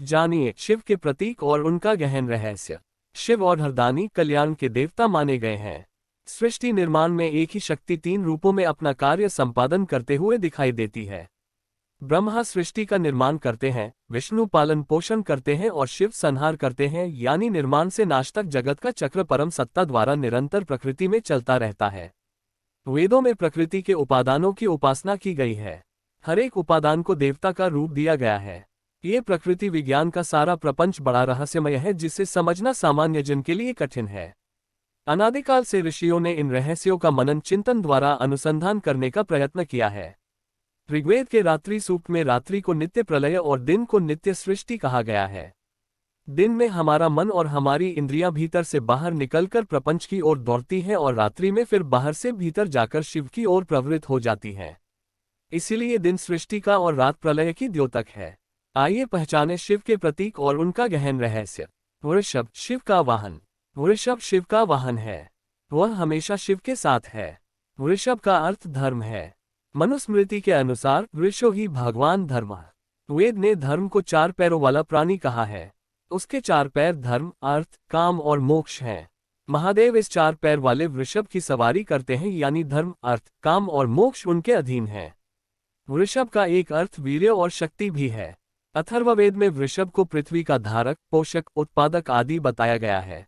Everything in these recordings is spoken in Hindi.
जानिए शिव के प्रतीक और उनका गहन रहस्य। शिव और हरदानी कल्याण के देवता माने गए हैं। सृष्टि निर्माण में एक ही शक्ति तीन रूपों में अपना कार्य संपादन करते हुए दिखाई देती है। ब्रह्मा सृष्टि का निर्माण करते हैं, विष्णु पालन पोषण करते हैं और शिव संहार करते हैं, यानी निर्माण से नाश तक जगत का चक्र परम सत्ता द्वारा निरंतर प्रकृति में चलता रहता है। वेदों में प्रकृति के उपादानों की उपासना की गई है। हर एक उपादान को देवता का रूप दिया गया है। ये प्रकृति विज्ञान का सारा प्रपंच बड़ा रहस्यमय है, जिसे समझना सामान्य जन के लिए कठिन है। अनादिकाल से ऋषियों ने इन रहस्यों का मनन चिंतन द्वारा अनुसंधान करने का प्रयत्न किया है। ऋग्वेद के रात्रि सूक्त में रात्रि को नित्य प्रलय और दिन को नित्य सृष्टि कहा गया है। दिन में हमारा मन और हमारी इंद्रियां भीतर से बाहर निकलकर प्रपंच की ओर दौड़ती हैं और रात्रि में फिर बाहर से भीतर जाकर शिव की ओर प्रवृत्त हो जाती हैं। इसीलिए दिन सृष्टि का और रात प्रलय की द्योतक है। आइए पहचाने शिव के प्रतीक और उनका गहन रहस्य। वृषभ शिव का वाहन। वृषभ शिव का वाहन है। वह हमेशा शिव के साथ है। वृषभ का अर्थ धर्म है। मनुस्मृति के अनुसार वृषो ही भगवान धर्म। वेद ने धर्म को चार पैरों वाला प्राणी कहा है। उसके चार पैर धर्म, अर्थ, काम और मोक्ष हैं। महादेव इस चार पैर वाले वृषभ की सवारी करते हैं, यानी धर्म, अर्थ, काम और मोक्ष उनके अधीन है। वृषभ का एक अर्थ वीर्य और शक्ति भी है। अथर्ववेद में वृषभ को पृथ्वी का धारक, पोषक, उत्पादक आदि बताया गया है।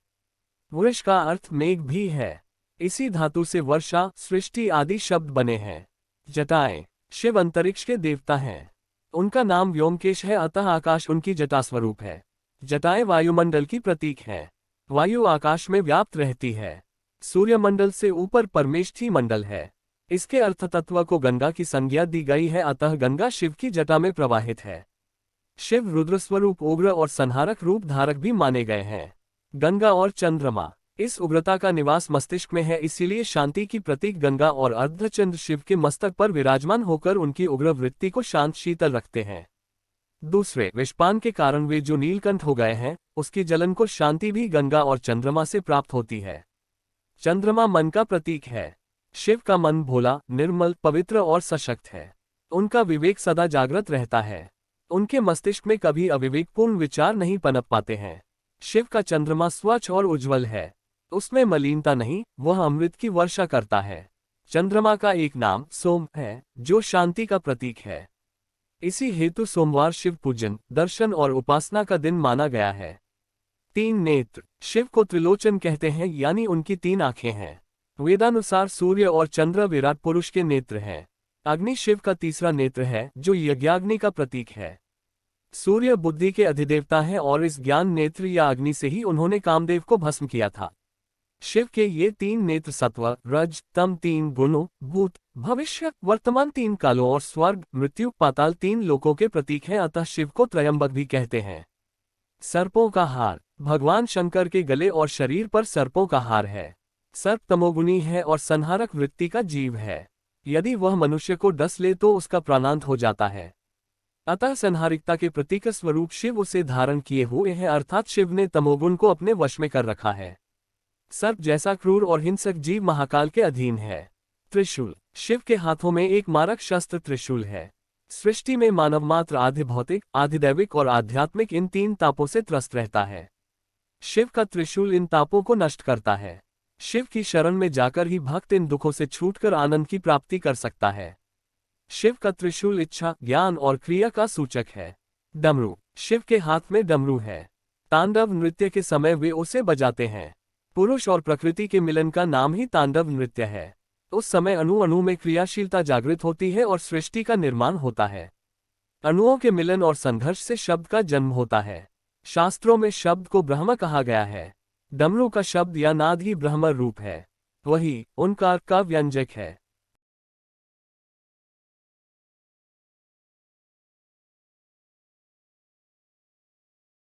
वृष का अर्थ मेघ भी है। इसी धातु से वर्षा, सृष्टि आदि शब्द बने हैं। जटाएं शिव अंतरिक्ष के देवता हैं। उनका नाम व्योमकेश है, अतः आकाश उनकी जटा स्वरूप है। जटाएं वायुमंडल की प्रतीक है। वायु आकाश में व्याप्त रहती है। सूर्यमंडल से ऊपर परमेष्ठी मंडल है। इसके अर्थ तत्व को गंगा की संज्ञा दी गई है, अतः गंगा शिव की जटा में प्रवाहित है। शिव रुद्र स्वरूप, उग्र और संहारक रूप धारक भी माने गए हैं। गंगा और चंद्रमा इस उग्रता का निवास मस्तिष्क में है, इसीलिए शांति की प्रतीक गंगा और अर्धचंद्र शिव के मस्तक पर विराजमान होकर उनकी उग्र वृत्ति को शांत शीतल रखते हैं। दूसरे विषपान के कारण वे जो नीलकंठ हो गए हैं, उसकी जलन को शांति भी गंगा और चंद्रमा से प्राप्त होती है। चंद्रमा मन का प्रतीक है। शिव का मन भोला, निर्मल, पवित्र और सशक्त है। उनका विवेक सदा जागृत रहता है। उनके मस्तिष्क में कभी अविवेकपूर्ण विचार नहीं पनप पाते हैं। शिव का चंद्रमा स्वच्छ और उज्ज्वल है। उसमें मलिनता नहीं, वह अमृत की वर्षा करता है। चंद्रमा का एक नाम सोम है, जो शांति का प्रतीक है। इसी हेतु सोमवार शिव पूजन, दर्शन और उपासना का दिन माना गया है। तीन नेत्र शिव को त्रिलोचन कहते हैं, यानी उनकी तीन आंखें हैं। वेदानुसार सूर्य और चंद्र विराट पुरुष के नेत्र हैं। अग्नि शिव का तीसरा नेत्र है, जो यज्ञाग्नि का प्रतीक है। सूर्य बुद्धि के अधिदेवता हैं और इस ज्ञान नेत्र या अग्नि से ही उन्होंने कामदेव को भस्म किया था। शिव के ये तीन नेत्र सत्व, रज, तम तीन गुणों, भूत, भविष्य, वर्तमान तीन कालों और स्वर्ग, मृत्यु, पाताल तीन लोकों के प्रतीक हैं, अतः शिव को त्रयंबक भी कहते हैं। सर्पों का हार भगवान शंकर के गले और शरीर पर सर्पों का हार है। सर्प तमोगुणी है और संहारक वृत्ति का जीव है। यदि वह मनुष्य को डस ले तो उसका प्राणांत हो जाता है। अतः संहारिकता के प्रतीक स्वरूप शिव उसे धारण किए हुए हैं, अर्थात शिव ने तमोगुण को अपने वश में कर रखा है। सर्प जैसा क्रूर और हिंसक जीव महाकाल के अधीन है। त्रिशूल शिव के हाथों में एक मारक शस्त्र त्रिशूल है। सृष्टि में मानव मात्र आधि भौतिक, आधिदैविक और आध्यात्मिक इन तीन तापों से त्रस्त रहता है। शिव का त्रिशूल इन तापों को नष्ट करता है। शिव की शरण में जाकर ही भक्त इन दुखों से छूटकर आनंद की प्राप्ति कर सकता है। शिव का त्रिशूल इच्छा, ज्ञान और क्रिया का सूचक है। डमरू शिव के हाथ में डमरू है। तांडव नृत्य के समय वे उसे बजाते हैं। पुरुष और प्रकृति के मिलन का नाम ही तांडव नृत्य है। उस समय अणु अणु में क्रियाशीलता जागृत होती है और सृष्टि का निर्माण होता है। अणुओं के मिलन और संघर्ष से शब्द का जन्म होता है। शास्त्रों में शब्द को ब्रह्म कहा गया है। डमरू का शब्द या नाद ही ब्रह्म रूप है। वही ओंकार का व्यंजक है।